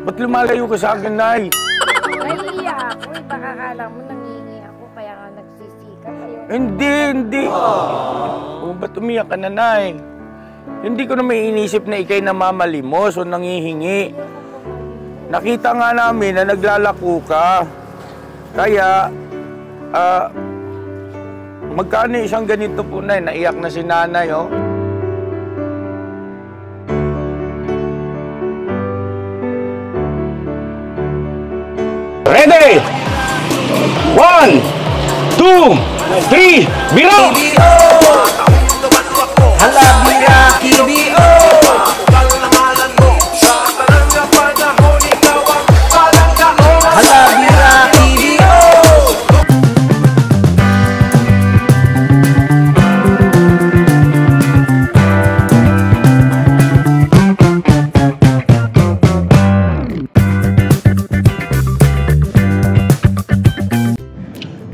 Ba't lumalayo ka sa akin, Nay? Nahiya ako eh. Baka kala mo nangingi ako kaya nga nagsisikap kayo. Hindi. Oh, ba't umiyak ka na, Nay? Hindi ko na may inisip na ikay namamalimos o nangihingi. Nakita nga namin na naglalako ka. Kaya, magkano isang ganito po, Nay? Naiyak na si Nanay, oh. Ready? 1, 2, 3, biro! Hala bira KBO. Hala bira KBO.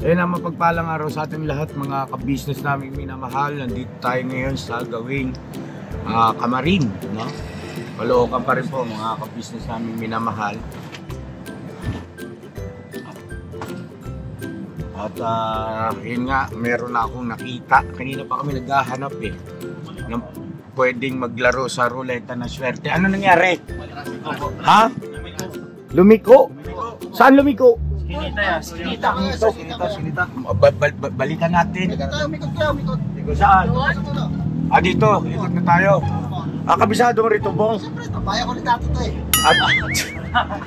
Ayun ang mapagpalang araw sa ating lahat, mga ka-business namin minamahal. Nandito tayo ngayon sa gawing Kamarin, no? Caloocan pa rin po, mga ka-business namin minamahal. At yun nga, meron na akong nakita. Kanina pa kami naghahanap ng pwedeng maglaro sa ruleta na swerte. Ano nangyari? Ha? Lumiko? Saan lumiko? Sinita. Balikan natin. Saan? Dito. Ikot na tayo. Kabisado mo rito, Bong. Siyempre, papaya ko ni Tato to eh.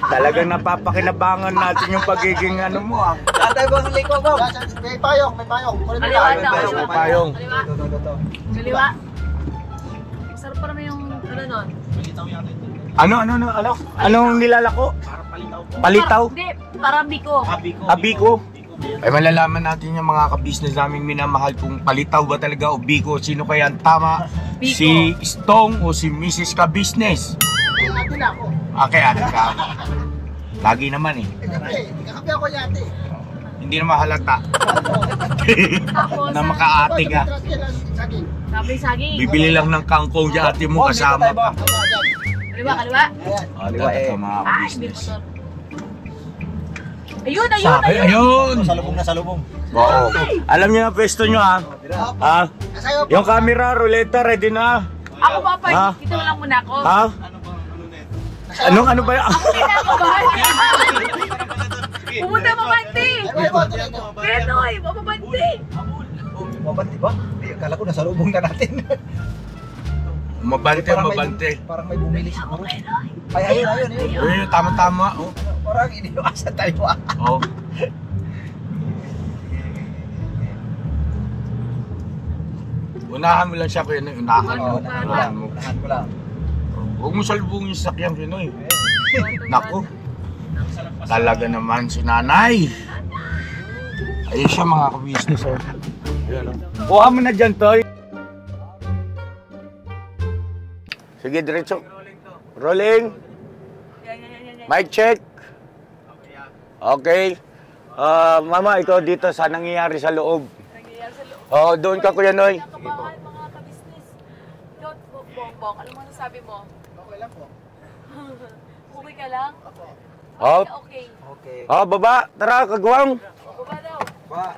Talagang napapakinabangan natin yung pagiging ano mo, Tatay Bong, liko Bong. May payong. May payong. Kaliwa. Sarap pa naman yung ano nun. Ano? Anong nilalako? Palitaw? Hindi, parang biko. Biko? Ay malalaman natin yung mga ka-business namin minamahal kung palitaw ba talaga o biko. Sino kaya ang tama? Biko. Si Stong o si Mrs. Ka-business? Ate na ako. Kaya ka. Lagi naman eh. Kakapi ako yate. Hindi na mahalata. Tapos, Na makaate ka. sabi saging. Bibili lang ng kangkong yung ate mo kasama pa. Kaliwa. Kaliwa mga Ay, ka-business. Ayun. Ayun! Salubong. Oo. Alam niyo na pwesto nyo ha? Yung camera, ruleta, ready na? Ako papay, Ha? kita mo lang muna ako. Ha? Ano ba yan? Ako kinakabahan. Pumunta mabante. Penoy, mababante. Mabanti ba? Akala ko nasalubong na natin. Mabante. Parang may bumili siguro. Ay, ayun. Ayun, tama-tama. Oh. Parang iniwasan tayo Oh. Unahan mo lang siya, Kuya Noy. Unahan mo. Unahan ko lang. Huwag mo salubungin yung sakyan, Kuya Noy. Naku. Talaga naman si Nanay. Ayun siya, mga ka-business. Kuha mo na dyan, Toy. Sige, diretso. Rolling. Mic check. Okay. Mama, ikaw dito sa nangyayari sa loob. Oo, doon ka, Kuya Noy. Nakabahan mga ka-business. Bongbong, alam mo ano sabi mo? Okay lang po. Uwi ka lang? Hop. Okay. Baba. Tara, kagwang. Baba daw. Ba.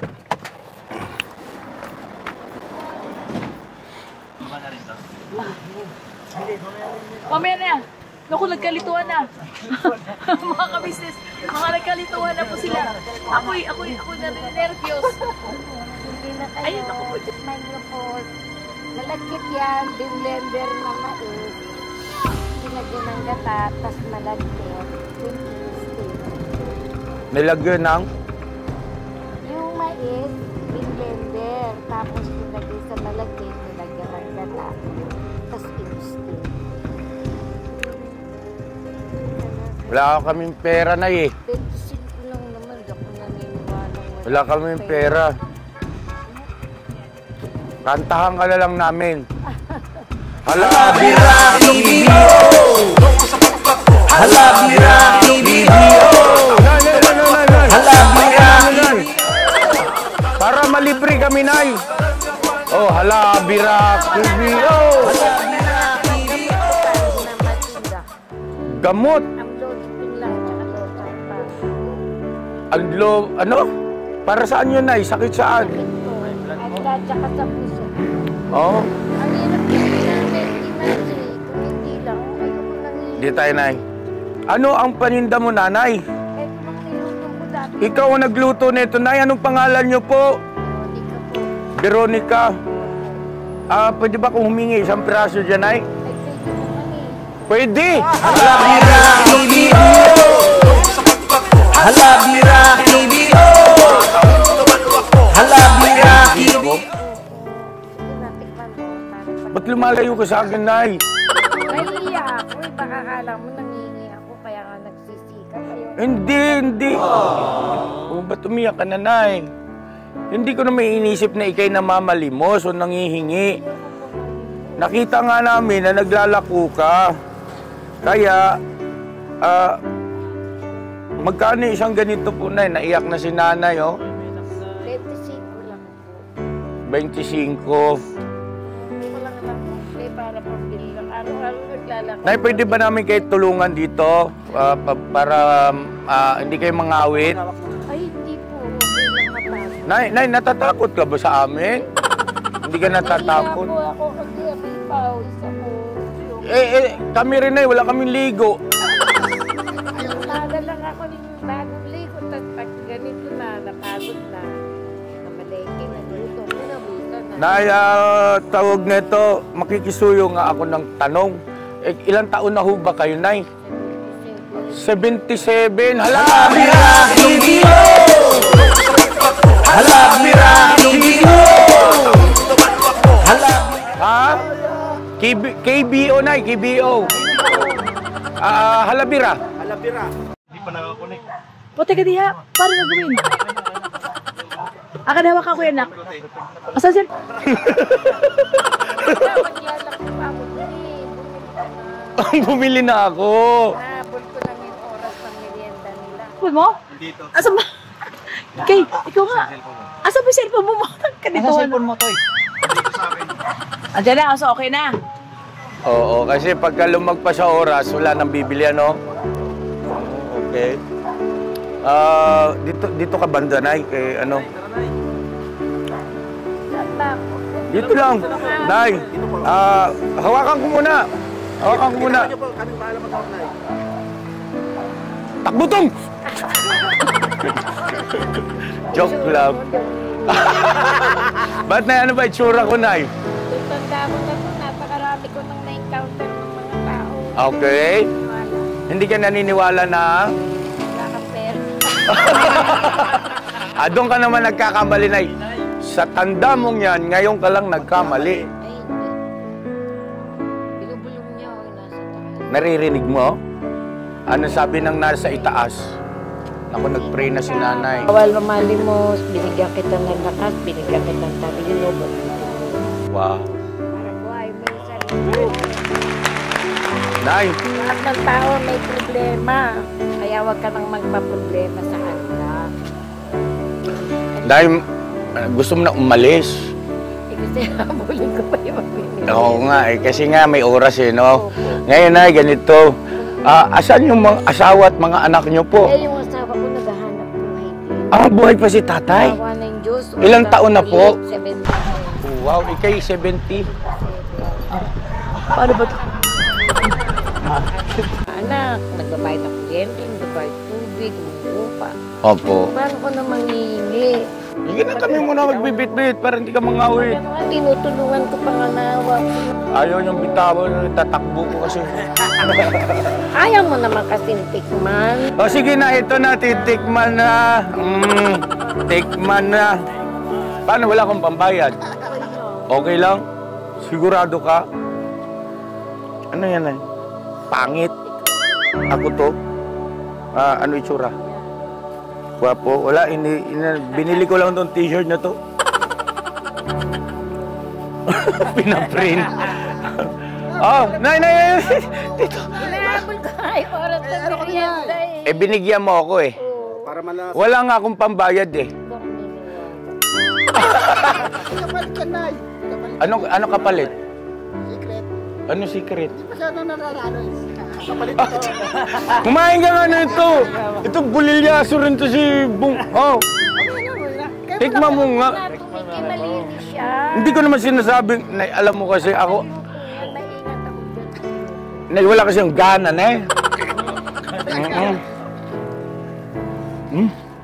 Mamaya na yan. Naku, nagkalituan na. Mga ka-business, mga nagkalituan na po sila. Ako na rin nervyos. Hindi na kayo. Ayun, ako po. Microphone. Malagkit yan. Blender na mais. Sinagyan ng gata. Tas malagkit. Nilagyan ng? Yung mais, blender. Tapos nilagay sa malagkit. Nilagyan ng gata. Tas in-steam. Wala kaming pera na eh. 25 lang naman. Ako naniniwala. Wala kaming pera. Kantahan ka na lang namin. Hala, Bira KBO. Hala bira KBO. Hala bira. Para malibre kami, Nay. Oh, hala, bira, KBO. na matinda. Gamot. Ang load Ano? Para saan yun, Nay? Sakit saan? Ito. At saka sa puso. Oo. Ang hirap kasi namin, kung hindi lang, ayoko nang Di tayo, Nay. Ano ang paninda mo, Nanay? Ito lang niluto ko dati. Ikaw ang nagluto nito, Nay. Anong pangalan niyo po? Hindi ka po. Veronica. Pwede ba kung humingi isang piraso dyan, Nay? Ay, pwede naman eh. Pwede! Halabira KBO. Halabira KBO. Halabira KBO. Sige na, tikman mo. Ba't lumalayo ka sa akin, Nay? Nahiya ako eh. Baka kala mo nangingi ako, kaya nga nagsisikap. Ayoko. Hindi. Oh, ba't umiyak ka na, Nay? Hindi ko na may inisip na ikay namamalimos o nangihingi. Nakita nga namin na naglalako ka. Kaya, magkano isang ganito po, Nay? Naiyak na si Nanay, oh. 25 lang po. 25. Wala nga lang po. Eh, para pambili lang. Araw-araw naglalako. Nay, pwede ba namin kayo tulungan dito? Para hindi kayo mangawit? Ay, hindi po. Okay lang matapos. Nay, natatakot ka ba sa amin? Hindi ka natatakot? Nahiya po ako kasi may pawis ako. Kami rin, Nay. Wala kaming ligo. Umaga lang ako ng bagong ligo. Tapos pag ganito na, napagod na. Namalengke, nagluto ko na, busa na. Nay, tawag nito, makikisuyo nga ako ng tanong. Ilang taon na ho ba kayo, Nay? 77. Halabira KBO. Halabira KBO. Ha? KBO, Nay, KBO. Halabira. O, teka diha. Paano gagawin? Akan hawak ako yan, nak. Asan sir? Magyalak ko pa ako dun eh. Bumili na ako. Nahabol ko lang yung oras ng merienda nila. Cellphone mo? Asan ba? Kay, ikaw nga. Asan ba yung cellphone mo? Kanito, Nasa cellphone mo, Toy. Andiyan na, so okay na. Oo, kasi pagka lumagpas sa oras, wala nang bibili, ano? Okay. Dito ka banda, Nay, kay ano? Saan ba ako? Dito lang. Nay, hawakan ko muna. Hawakan ko muna. Takbutong! Joke lang. Ba't na ano ba itsura ko, Nay? Tanda ko na ito, napakarami ko nang na-encounter ng mga tao. Okay. Wala. Hindi ka naniniwala na? Wala kang pera. Doon ka naman nagkakamali, Nay. Sa tanda mong yan, ngayon ka lang nagkamali. Ay, hindi. Binubulong niya ako nasa taas. Naririnig mo? Ano sabi ng nasa itaas? Naku, nag-pray na si Nanay. Bawal mamalimos, binigyan kita ng lakas, binigyan kita ng talino. Wow. Para buhay mo yung sarili. Nay, Lahat ng tao may problema. Kaya huwag ka nang magpa-problema sa kanila. Nay, gusto mo na umalis. Eh, kasi habulin ko pa yung magbibigay. Oo nga, kasi nga may oras no? Opo. Ngayon, Nay, ganito. Asan yung mga asawa at mga anak nyo po? Eh, yung asawa ko naghahanap buhay din. Buhay pa si tatay? Awa ng Diyos. Ilang taon na po? 70. Wow, ikay 70. Paano ba ito? Anak, nagbabayad ng kuryente, nagbabayad tubig, lupa. Opo. Paano ko na mangingi? Hindi na kami muna magbibit-bit para hindi ka mangawit. Kaya naman, tinutulungan ko pa nga nawa ko. Ayaw niyang bitawan, tatakbo ko kasi. Ayaw mo naman kasing tikman. O sige na, ito na, titikman na. Tikman na. Paano, wala akong pambayad? Okay lang? Sigurado ka? Ano yan, Nay? Pangit. Ako to. Ano itsura? Gwapo. Wala, binili ko lang tong t-shirt na to. Pinaprint. Nay! Dito. Hinahabol ko ay oras na merienda eh. Binigyan mo ako eh. Oo. Para malas. Wala nga akong pambayad eh. Kapalit ka, Nay. Ano kapalit? Secret. Ano secret? Masyado nananalo. Kumain ka nga na ito. Ito bulilyaso rin to si Bung. Oh. Tikma mo nga. Tumikim, malinis siya. Hindi ko naman sinasabing, Nay, alam mo kasi ako, Maingat ako dyan. Nay, wala kasi yung gana, Nay.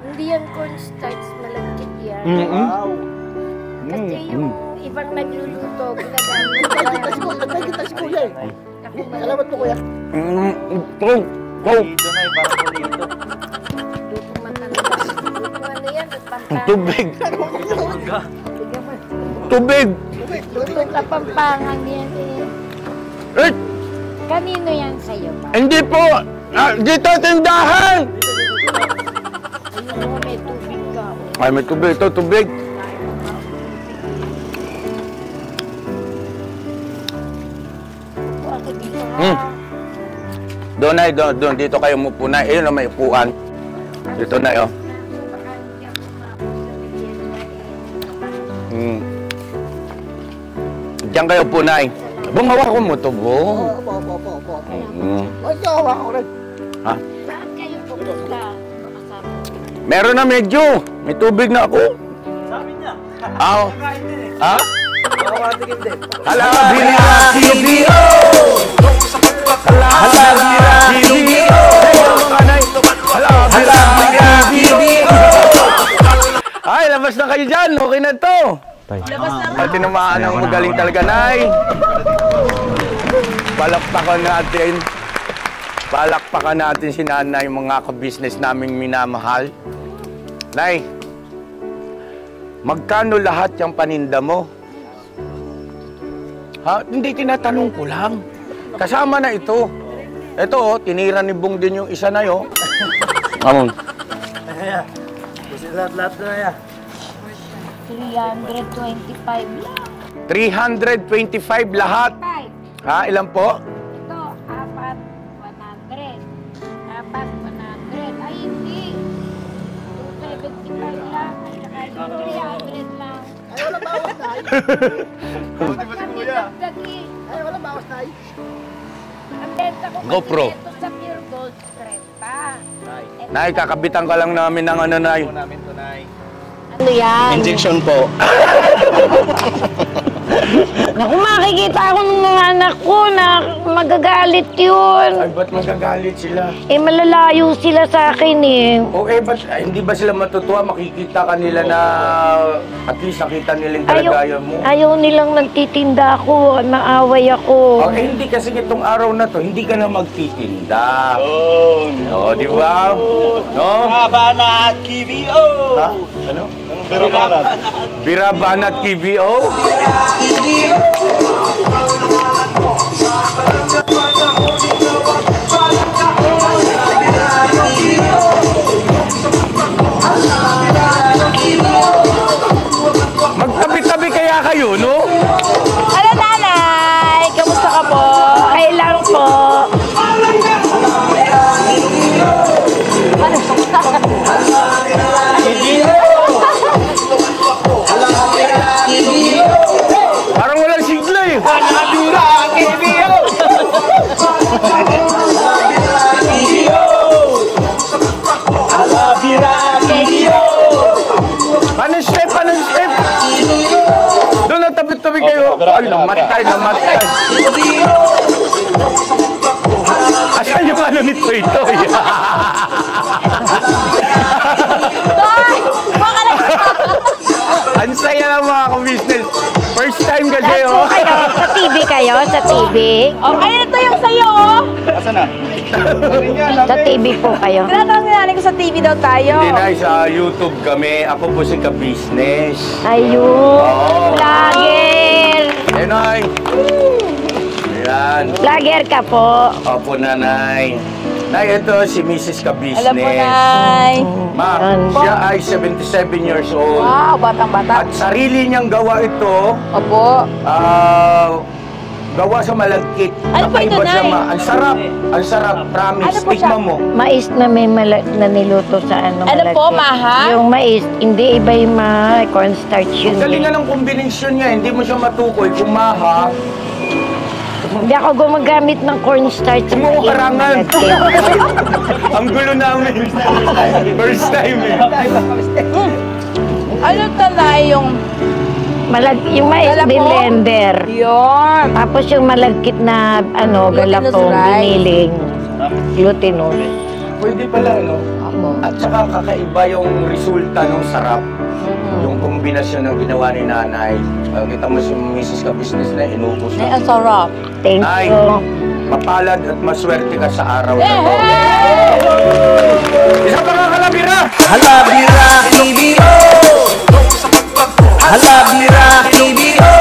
Hindi yan cornstarch, malagkit yan. Wow. Kasi yung ibang nagluluto, ginagamit. Nagkitas ko yan. Salamat po kuya. Go! Luto matanda. Luto ano yan, Pampangan. Tubig! Tubig! Luto Kapampangan yan eh. Eh, Kanino yan sa'yo ba? hindi po! Dito tindahan! Ayun mo, may tubig ka. oh. Ay, may tubig. Ito, tubig. Upo ako dito ha. Doon, Nay, doon. Dito kayo mupo, Nay. Ayun na may upuan. Dito, Nay, oh. Diyan kayo po, Nay. Bung, hawak ko mo to, Bung. Opo. Mm. Ay, kawa ko rin. Ha? Saan kayo pupunta? Makasama. Meron na medyo. May tubig na ako. Sabi niya. Ah, ha? Makakatikin din. Hala, Bira TVO. Hala, Bira TVO. Hala, Bira TVO. Ay, labas na kayo dyan. Okay na to. Labas na At tinamaan ang magaling talaga, Nay. Palakpakan natin. Palakpakan natin si Nanay, mga ka-business naming minamahal. Nay, magkano lahat yung paninda mo? Ha? Hindi, tinatanong ko lang. Kasama na ito. Ito, oh, tinira ni Bung din yung isa na yun. Amon. Kasi lahat na yan. 325 lang. 325 lahat. 5. Ha? Ilan po? Ito, 4, 100. 100. Ay, hindi. 275 lang. At saka yung 300 lang. Ay, wala bawas na. Ba't kami nagdagi? Ay, wala bawas na. Ang benta ko GoPro. kasi ito sa Pure Gold 30. Nay, kakabitan ka lang namin ng ano, Nay. Ano yan? Injection po. Naku, makikita ako ng mga anak ko na magagalit yun. Ay, ba't magagalit sila? Eh, malalayo sila sa akin eh. O ba't hindi ba sila matutuwa? Makikita ka nila na at least nakita nila yung kalagayan mo. Ayaw nilang nagtitinda ako, maaway ako. Hindi kasi itong araw na to, hindi ka na magtitinda. Oo, di ba? No? Birabanat KBO. Ha? Ano? Birabanat. Birabanat KBO? Magtabi-tabi kaya kayo, no? Ano, nanay? Kamusta ka po? Okay lang po. Parang walang sigla eh. Paano step? Doon na tabi-tabi kayo. Ay, namatay. Asan yung ano nito ito? Ang saya ng mga ka-business. First time kasi, oh. Kayo, sa TV kayo? Sa TV? Okay, ito yung sa'yo, oh. Sa TV po kayo? Tinatanong ni nanay ko sa TV daw tayo. Hindi na, sa YouTube kami. Ako po si ka-business. Ayun, Oo. vlogger. Nay. Ayan. Vlogger ka po. Opo, nanay. Nay, ito si Mrs. Ka-business. Alam mo, nay. Ma, Yan. siya ay 77 years old. Wow, batang-bata. At sarili niyang gawa ito, Opo. gawa sa malagkit. Ano po ito, Kakaiba siya, Nay? ma. Ang sarap, promise. Ano po siya? Tikman mo. Mais na may na niluto sa ano. Ano po, malagkit. maha? Yung mais, hindi iba yung maha. Cornstarch yun. Galingan ng kombinasyon niya, hindi mo siya matukoy kung maha. Hindi ako gumagamit ng cornstarch sa Mo karangan. Ang gulo namin. First time eh. Ano tanay yung Yung mais Galapong? blender. yun? Tapos yung malagkit na Glutinous galapong rice. giniling. Glutinous. Pwede pala, no? At saka kakaiba yung resulta ng sarap. Yung kombinasyon ng ginawa ni nanay. Kita mo si Mrs. Ka-Business na inubos Ay, na. ang sarap. Thank Nay, you. mapalad at maswerte ka sa araw na to. Isa pa nga kalabira! Halabira KBO. Halabira KBO.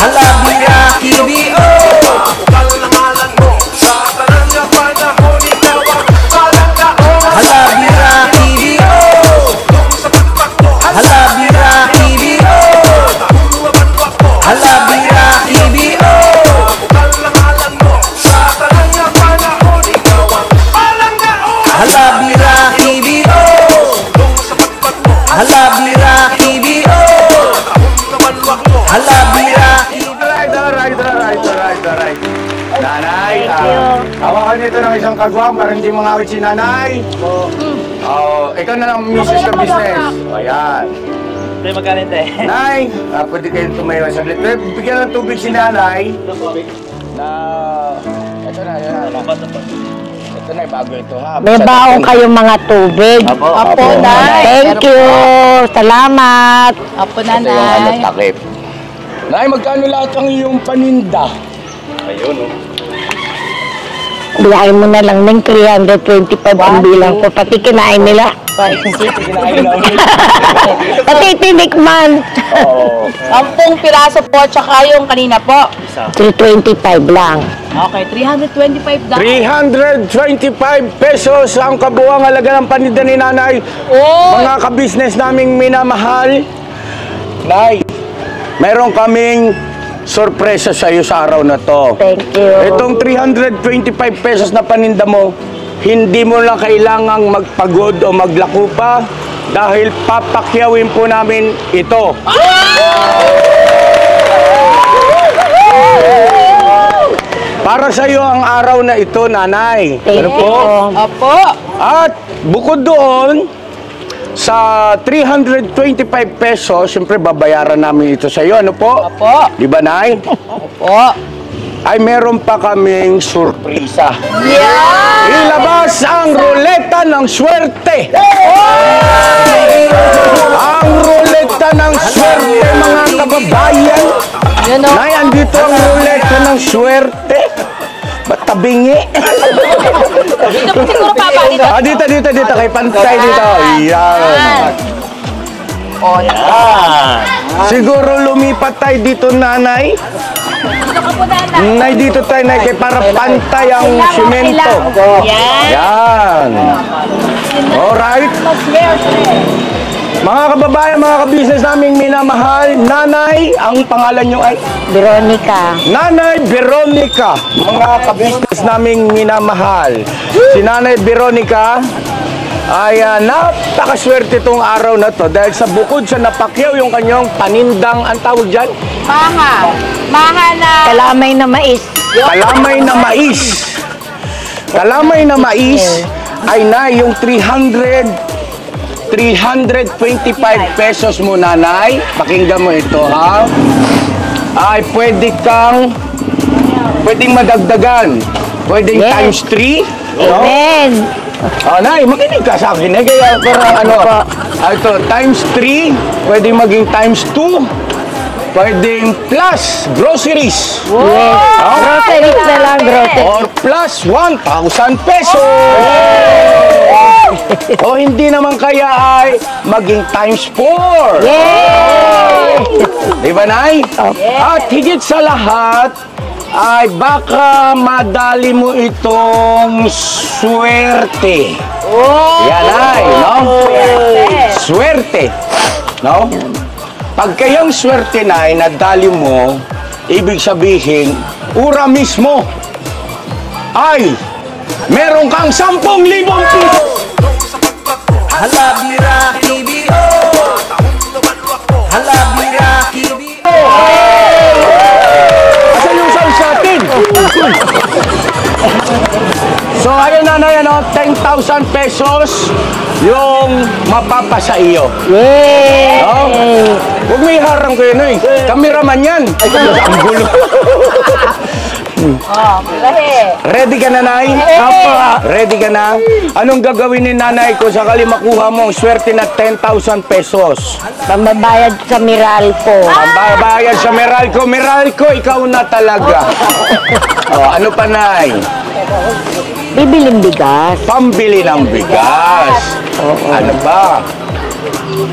Halabira KBO. Halabira KBO. Halabira KBO. Halabira KBO. Halabira KBO. Halabira KBO. Halabira. Alright. Nanay, Thank you. hawakan nito ng isang kagwang para hindi mangawit si nanay. Ikaw na lang Mrs. Ka-Business. Ayan. Hindi magkalente. Nay, pwede kayong tumayo saglit. Bigyan ng tubig si nanay. Na, ito na, yan. Ito na, bago ito ha. May baong kayong mga tubig. Apo, Nay. Thank you. Salamat. Apo, Ito yung ano, nanay. takip. Nay, magkano lahat ang iyong paninda? Ayun, oh. Bilahin mo na lang ng 325 ang bilang ko. Pati kinain nila. Kinain namin. Pati tinikman. Oo. 10 piraso po, tsaka yung kanina po. 325 lang. Okay, 325 daw. 325 pesos ang kabuang halaga ng paninda ni nanay. Oh! Mga ka-business naming minamahal. Nay, meron kaming sorpresa sa iyo sa araw na to. Thank you. Itong 325 pesos na paninda mo, hindi mo lang kailangang magpagod o maglako pa dahil papakyawin po namin ito. Para sa iyo ang araw na ito, nanay. Thank Ano po? you. Opo. At bukod doon, sa 325 pesos, siyempre babayaran namin ito sa iyo. Ano po? Opo. Di ba, Nay? Opo. Ay meron pa kaming surpresa. Yeah! Ilabas ang ruleta ng swerte. Ang ruleta ng swerte, mga kababayan. Yun o. Nay, andito ang ruleta ng swerte. Ba't tabingi? Dito po siguro papa dito. Dito. Kay Pantay dito. Yan. O, Siguro lumipat tayo dito, nanay. dito ka po nanay. Nay, dito tayo, nay, kay para pantay ang simento. Yan. Yan. Alright. Mga kababayan, mga ka-business naming minamahal, nanay, ang pangalan nyo ay? Veronica. Nanay Veronica, mga ka-business naming minamahal. Si Nanay Veronica ay napakaswerte itong araw na to dahil sa bukod sa napakyaw yung kanyang panindang, ang tawag dyan, Maha. Maha na. Kalamay na mais. kalamay na mais. Kalamay na mais ay na yung 325 pesos mo, nanay. Pakinggan mo ito, ha? Ay pwedeng madagdagan. Pwedeng Yes. times 3. No? Amen. Nay, makinig ka sa akin. Kaya parang ano, ito, times 3, pwedeng maging times 2, pwedeng plus groceries. Yes. Groceries na lang, groceries. Or plus 1,000 pesos. O hindi naman kaya ay maging times 4. Yay! Di ba, Nay? At higit sa lahat, ay baka madali mo itong swerte. Yan ay, no? Swerte. No? Pag kayong swerte na ay nadali mo, ibig sabihin, ura mismo ay meron kang 10,000 piso. Halabira KBO. Halabira KBO. Asan yung So ayun nanay, ano, 10,000 pesos yung mapapasa iyo. Yay! No? Huwag may harang kayo na eh. Kameraman yan. Ay, ang gulo. Ready ka na, Nay? Opo. Ready ka na? Anong gagawin ni nanay ko sakali makuha mo ang swerte na 10,000 pesos? Pambabayad sa Meralco. Ang babayad sa Meralco. Meralco, ikaw na talaga. Oh, ano pa, Nay? Bibiling bigas. Pambili ng bigas. Ano ba?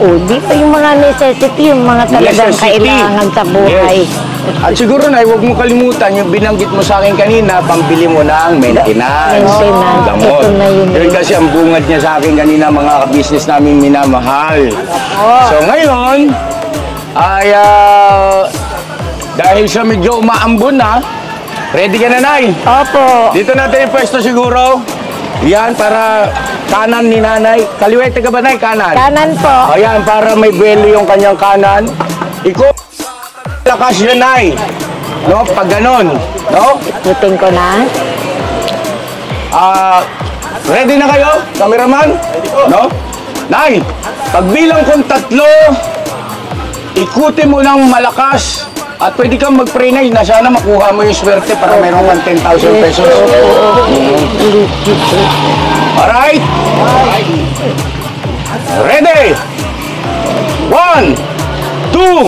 O, di pa yung mga necessity, yung mga talagang Necessity. kailangan sa buhay. Yes. At siguro, Nay, huwag mo kalimutan yung binanggit mo sa akin kanina, pambili mo ng maintenance. Maintenance. Gamot. Ito na yun. Yun kasi ang bungad niya sa akin kanina, mga business namin minamahal. So ngayon, ay dahil sa medyo umaambon na, ready ka na, Nay? Opo. Dito natin yung pwesto siguro. Yan, para kanan ni nanay. Kaliwete ka ba, Nay? Kanan? Kanan po. Ayan, para may buwelo yung kanyang kanan. Ikaw, lakas yan, Nay. No, pag ganon. No? Ikutin ko na. Ready na kayo, cameraman? No? Nay, pagbilang kong 3, ikutin mo ng malakas. At pwede kang mag-pray na sana makuha mo yung swerte para meron kang 10,000 pesos. Alright? Ready? 1, 2,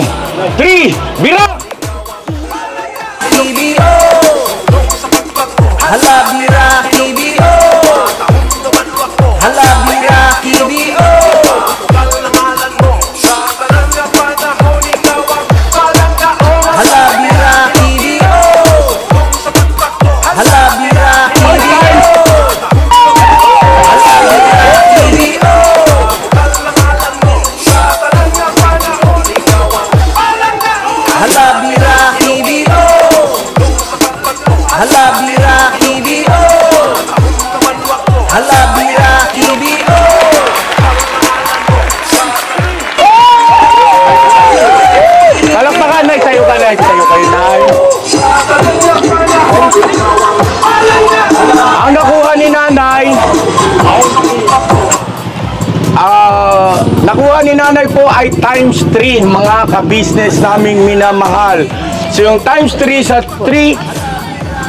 3, bira! KBO Hala bira KBO Hala bira KBO Hala bira KBO Hala bira Hala bira KBO Hala bira KBO Hala bira KBO Palakpakan, Nay. Tayo ka, Nay. Tayo kayo, Nay. Ang nakuha ni nanay, nakuha ni nanay po ay times 3, mga ka-business naming minamahal. So yung times 3 sa 3,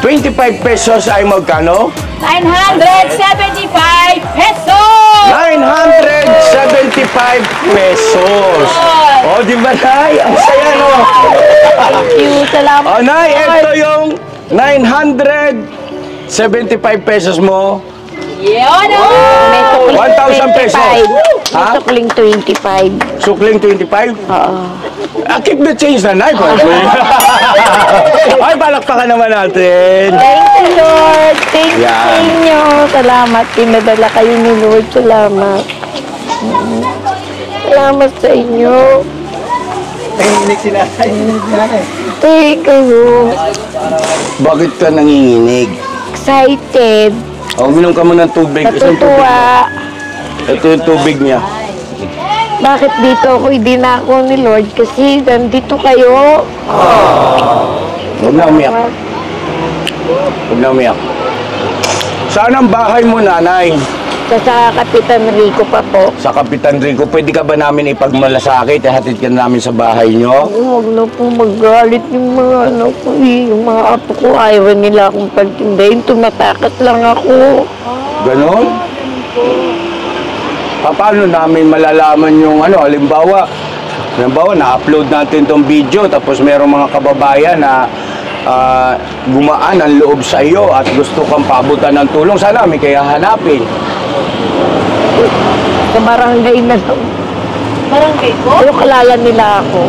25 pesos ay magkano? 975 pesos! 975 pesos. O, di ba, Nay? Ang saya, no? Thank you. Salamat. O, Nay, ito yung 975 pesos mo. Yun! May sukling 1,000 pesos. 25. May Ha? sukling 25. Sukling 25? Oo. Keep the change na, Nay. Ay, palakpakan naman natin. Thank you, Lord. Thank you Yan. sa inyo. Salamat. Pinadala kayo ni Lord. Salamat. Salamat sa inyo. Nanginginig sila. Thank you. Bakit ka nanginginig? Excited. O, uminom ka mo ng tubig. Isang tubig. Natutuwa. Ito yung tubig niya. Bakit dito ako idinako ni Lord? Kasi nandito kayo. Huwag na umiyak. Huwag na umiyak. Saan ang bahay mo, nanay? Sa Kapitan Rico pa po. Sa Kapitan Rico. Pwede ka ba namin ipagmalasakit? Hatid ka namin sa bahay nyo? Huwag na po magalit yung mga ano ko eh. Yung mga apo ko, ayaw nila akong pagtindahin. Tumatakas lang ako. Ganon? Paano namin malalaman yung ano? Halimbawa, na-upload natin tong video tapos merong mga kababayan na gumaan ang loob sa iyo at gusto kang paabutan ng tulong. Sana may kaya hanapin. Sa barangay na lang. Barangay ko? Pero kalala nila ako.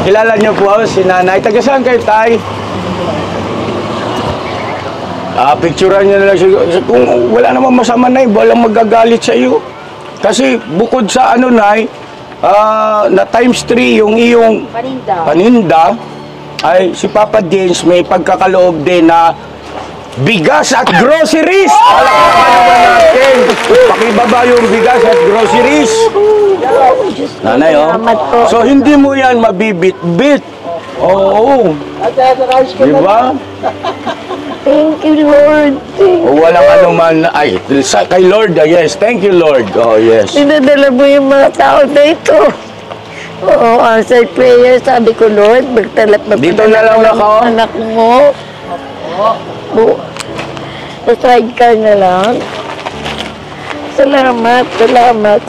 Kilala niyo po si nanay. Taga saan kayo, tay? Picturean niyo na lang siya. Kung wala namang masama, nay, walang magagalit sa iyo. Kasi bukod sa ano, nay, na times 3 yung iyong paninda, ay si Papa James may pagkakaloob din na bigas at groceries. Palakpakan naman natin. Pakibaba yung bigas at groceries. Nanay, oh. Salamat po. So, hindi mo yan mabibit-bit. Oo. Di ba? Thank you, Lord. O walang anuman. Ay, kay Lord, yes. Thank you, Lord. Oh, yes. Dinadala mo yung mga tao na ito. Oo, answer prayer. Sabi ko, Lord, Dito na lang ako. anak mo. Sa sidecar na lang. Salamat, salamat.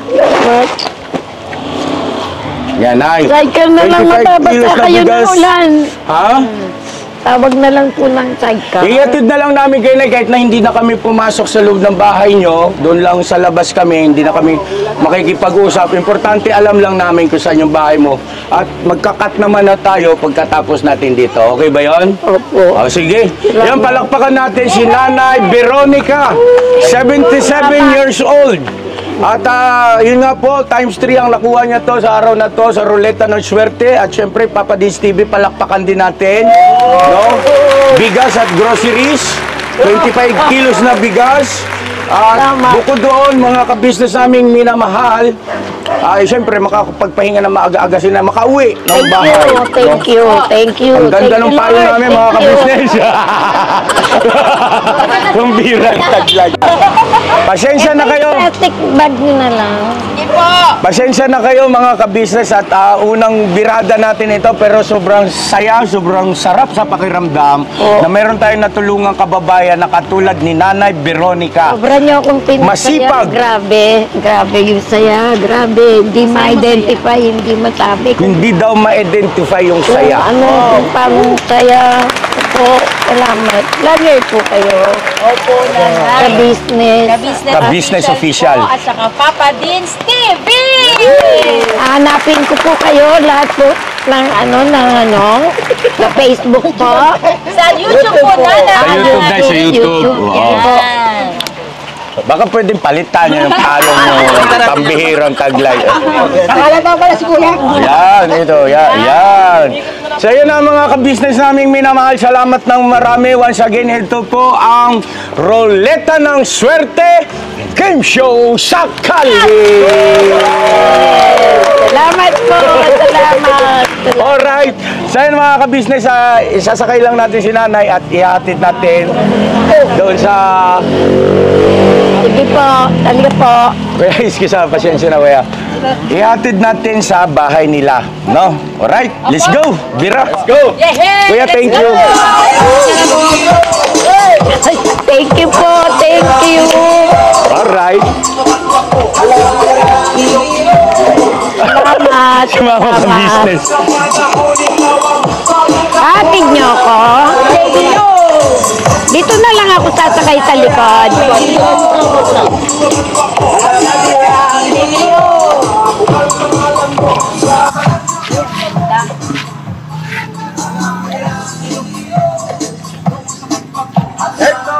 Salamat. Yan, ay. Sidecar na lang 25 matabasa kilos na kayo ng bigas. ulan. Ha? Tawag na lang po ng sidecar. Iatid na lang namin kayo na kahit na hindi na kami pumasok sa loob ng bahay nyo, doon lang sa labas kami, hindi na kami makikipag-usap. Importante, alam lang namin kung saan yung bahay mo. At magkakat naman na tayo pagkatapos natin dito. Okay ba yon? Opo. Sige. Yan, palakpakan natin si Nanay Veronica, 77 years old. At yun nga po, times 3 ang nakuha niya to sa araw na to, sa ruleta ng swerte. At syempre, Papa Dins TV, palakpakan din natin. No? Bigas at groceries, 25 kilos na bigas. At bukod doon, mga ka-business naming minamahal, syempre, makakapagpahinga na maaga-aga sila, makauwi ng bahay. Thank you, thank you. Ang ganda Thank ng you, payo Lord. namin, mga Thank you. ka-business. Yung birang taglag. Pasensya na kayo. Plastic bag nyo na lang. Pasensya na kayo mga ka-business at unang birada natin ito pero sobrang saya, sobrang sarap sa pakiramdam na meron tayong natulungang kababayan na katulad ni Nanay Veronica. Sobra niyo akong pinasaya. Masipag. Grabe yung saya. Grabe. Hindi ma-identify, hindi masabi. Hindi daw ma-identify yung saya. Ano, kung pang saya. Opo, salamat. Vlogger po kayo. Opo, nanay. Ka-business. Ka-business official. Po, at saka Papa Dins TV! Hanapin ko po kayo lahat po ng sa Facebook po. Sa YouTube po, nanay. Sa YouTube na, sa YouTube. Oo. Yan. Baka pwedeng palitan niyo yung palong mo, pambihirang taglay. Pangalan daw pala si Kuya. Yan, ito, yan. So yun ang mga ka-business naming minamahal. Salamat ng marami. Once again, ito po ang Roleta ng Swerte Game Show sa Kalye. Salamat po. Salamat. Alright. So yun mga ka-business, isasakay lang natin si Nanay at ihatid natin doon sa... Sige po. Talaga po. Kuya, iskisa, pasensya na kuya. Ihatid natin sa bahay nila, no? Alright, let's go! Bira, let's go! Yehey! Kuya, thank you! Thank you po. Thank you. Alright. Salamat. Si Mama ka business. Hatid niyo ako. Dito na lang ako sasakay sa likod. Eto,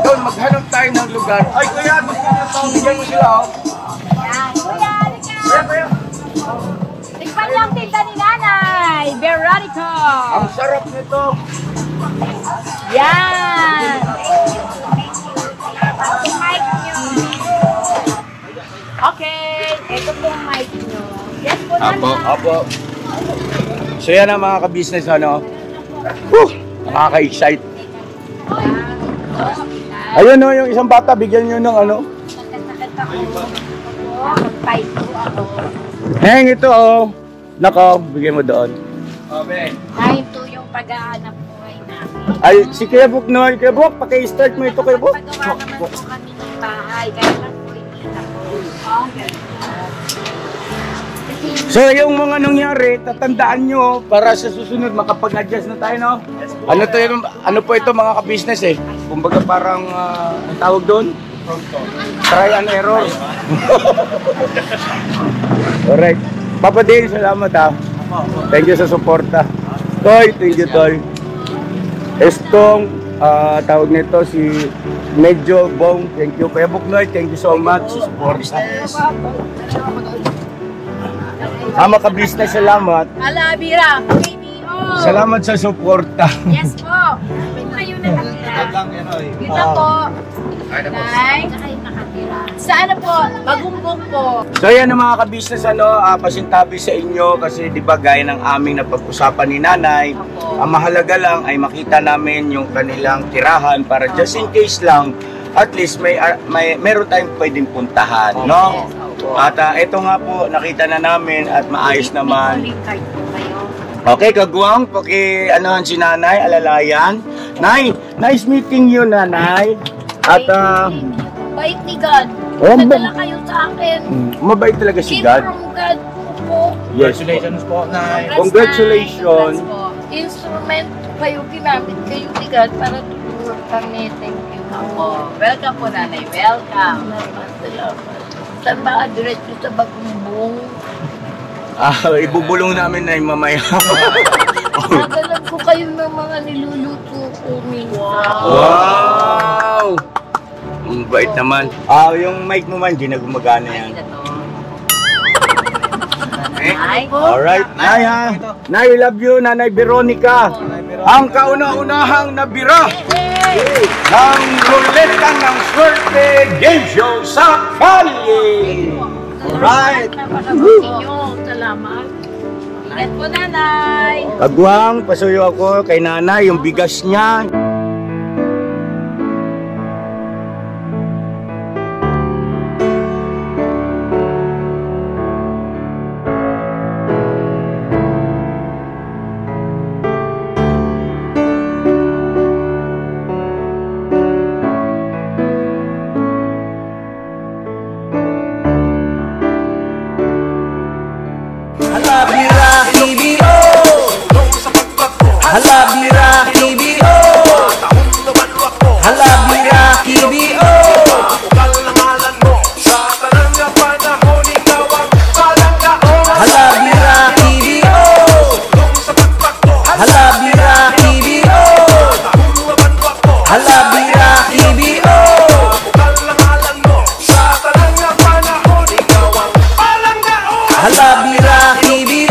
doon maghanap tayo ng lugar. Ay, kuya, bigyan mo sila, oh. Kuya. Tikpan lang tinda ni nanay. Veronica. Ang sarap nito. Yan. Mic nyo. Okay. Ito pong mic nyo. Yes po, nanay. Apo. So yan ang mga ka-business, ano? Nakaka-excite. Ayun, no, yung isang bata, bigyan nyo ng ano? Heng, ito, oh. Nako, bigyan mo doon. Time to yung pag-aanap buhay namin. Ay, si Kuya Buk, no? Kuya Buk, paki-start mo ito, Kuya Buk. Pagawa naman po kami ng bahay. Kaya lang po hindi na po. Oh, So, yung mga nangyari, tatandaan nyo para sa susunod makapag-adjust na tayo, no? Ano to yun, ano po ito mga ka-business eh? Kumbaga parang, ang tawag doon? Try and error. Alright. Papa Dale, salamat ha. Thank you sa suporta. Toy, thank you Toy. Estong, tawag nito si Medyo Bong, thank you. Kuya Buknoy, thank you so much sa suporta. Ama ka-business, salamat. Ala, Bira. KBO. Salamat sa suporta. Yes po. Ito kayo nakatira. Dito po. Nay. Kayo nakatira. Sa ano po, Magumbong po. So yan ang mga ka-business, pasintabi sa inyo kasi di ba gaya ng aming napag-usapan ni Nanay, ang mahalaga lang ay makita namin yung kanilang tirahan para just in case lang, at least meron tayong pwedeng puntahan, no? At ito nga po, nakita na namin at maayos naman. Okay, Kagwang, paki-anuhan si Nanay, alalayan. Nay, nice meeting you, Nanay. At Bait ni God. Oh, Nadala kayo sa akin. Mabait talaga si Gift God. from God po. Yes. Congratulations po, Nay. Congratulations. Congrats po. Instrument kayo, ginamit kayo ni God para tulungan kami. Thank you po. Welcome po, Nanay. Welcome. Salamat. Saan ba diretso sa Bagumbong? Ibubulong namin na yung mamaya. Nadalan ko kayo ng mga niluluto ko minsan. Wow! Ang bait naman. Yung mic mo man, di na gumagana yan. Nay. Alright, Nay ha. Nay, love you, Nanay Veronica. Ang kauna-unahang nabira ng ruleta ng swerte game show sa Cali. Alright. Salamat. Ingat po, Nanay. Kagwang, pasuyo ako kay Nanay, yung bigas niya. Halabira KBO. Halabira KBO. Halabira KBO. Halabira KBO. Halabira KBO. Halabira KBO.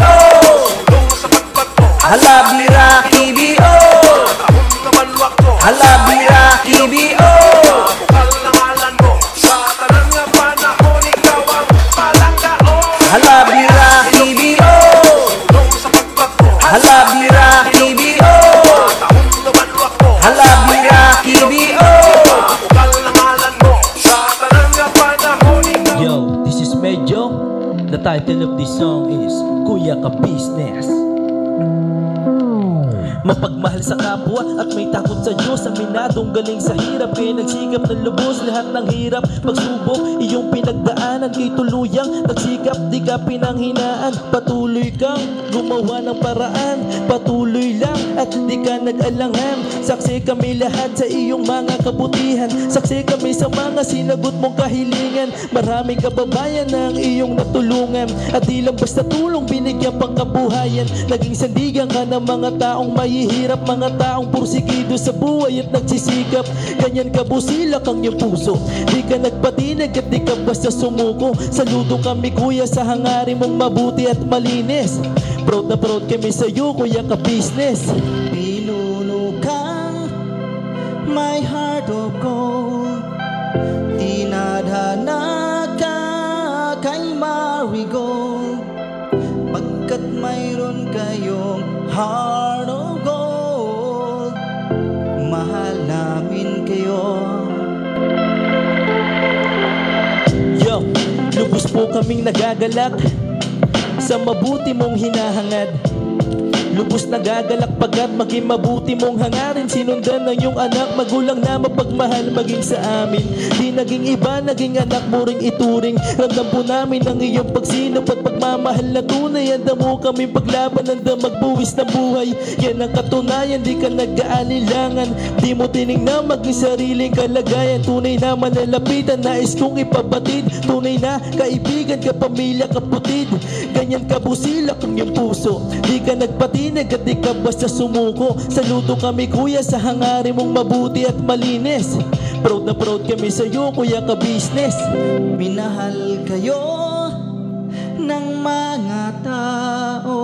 Halabira KBO. Halabira KBO. Halabira KBO. Halabira KBO. Halabira KBO. Halabira KBO. Yo, this is Medyo. The title of this song is Kuya Ka Business. Mapagmahal sa kapwa at may takot sa Diyos. Aminadong galing sa hirap, kaya nagsikap ng lubos. Lahat ng hirap, pagsubok, iyong pinagdaanan. Kay tuluyang nagsikap, di ka pinanghinaan. Patuloy kang gumawa ng paraan. Patuloy lang at di ka nag-alangan. Saksi kami lahat sa iyong mga kabutihan. Saksi kami sa mga sinagot mong kahilingan. Maraming kababayan na ang iyong natulungan. At di lang basta tulong, binigyan pang kabuhayan. Naging sandigan ka ng mga taong mahihirap, mga taong pursigido sa buhay at nagsisikap. Ganyan ka busilak ang iyong puso, di ka nagpatinag at di ka basta sumuko. Saludo kami kuya sa hangarin mong mabuti at malinis. Proud na proud kami sa iyo, Kuya Ka Business. Pinulukang my heart of gold, tinadhana ka kay marigold. Pagkat mayroon kayong heart of gold, mahal namin kayo. Yo, lubos po kaming nagagalak sa mabuti mong hinahangad. Lubos nagagalak pagkat maging mabuti mong hangarin. Sinundan ng iyong anak, magulang na mapagmahal maging sa amin. Di naging iba, naging anak mo ring ituring. Ramdam po namin ang iyong pagsinop at pagmamahal na tunay. Handa mo kaming paglaban, handa magbuwis ng buhay. Yan ang katunayan, di ka nag-aalilangan. Di mo tinignan maging sariling kalagayan. Tunay na manalapitan, nais kong ipabatid. Tunay na kaibigan, kapamilya, kaputid. Ganyan ka busilak ang iyong puso, di ka nagpatinag at di ka basta sumuko. Saludo kami kuya sa hangarin mong mabuti at malinis. Proud na proud kami sa iyo, Kuya Ka Business. Minahal kayo ng mga tao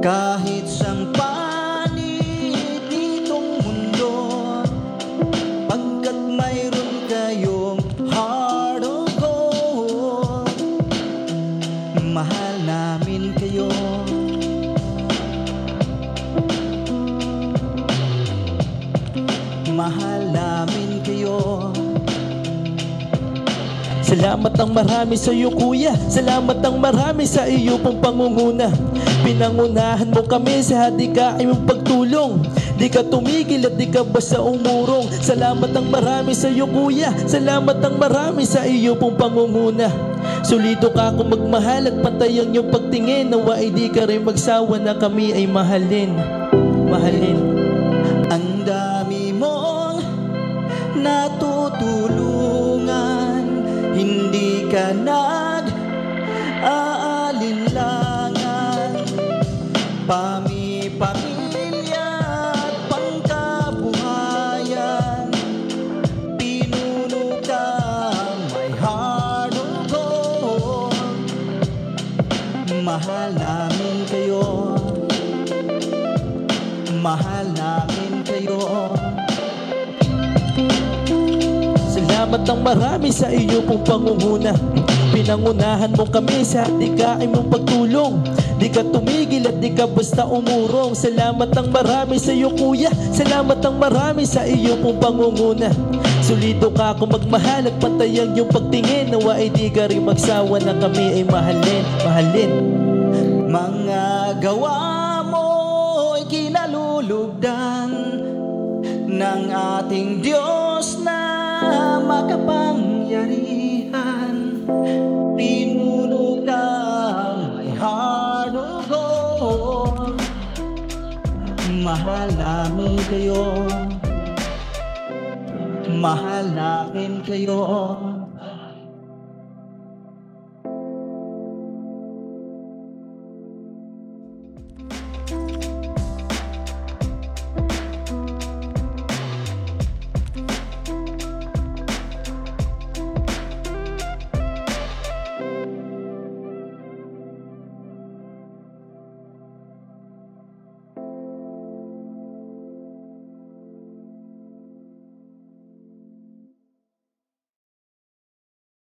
kahit sang panig nitong mundo. Pagkat mayroon kayong heart of gold, mahal namin kayo. Salamat ang marami sa iyo kuya, salamat ang marami sa iyo pong pangunguna. Pinangunahan mo kami sa hadikain mong pagtulong. Di ka tumigil at di ka basta umurong. Salamat ang marami sa iyo kuya, salamat ang marami sa iyo pong pangunguna. Solido ka kung magmahal at pantay ang iyong pagtingin. Nawa ay di ka rin magsawa na kami ay mahalin. Mahalin. Ang dami mong natutulungan, hindi ka nag-aalinlangan. Pamilya at pangkabuhayan, pinuno ka, my heart of gold. Mahal namin kayo, mahal namin kayo. Salamat ang marami sa iyo pong pangunguna. Pinangunahan mo kami sa hadikain mong pagtulong. Di ka tumigil at di ka basta umurong. Salamat ang marami sa iyo kuya, salamat ang marami sa iyo pong pangunguna. Solido ka kung magmahal at pantay ang iyong pagtingin. Nawa ay di ka rin magsawa na kami ay mahalin. Mahalin. Mga gawa mo'y kinalulugdan ng ating Diyos na makapangyarihan. Pinuno ka, my heart of gold. Mahal namin kayo, mahal namin kayo.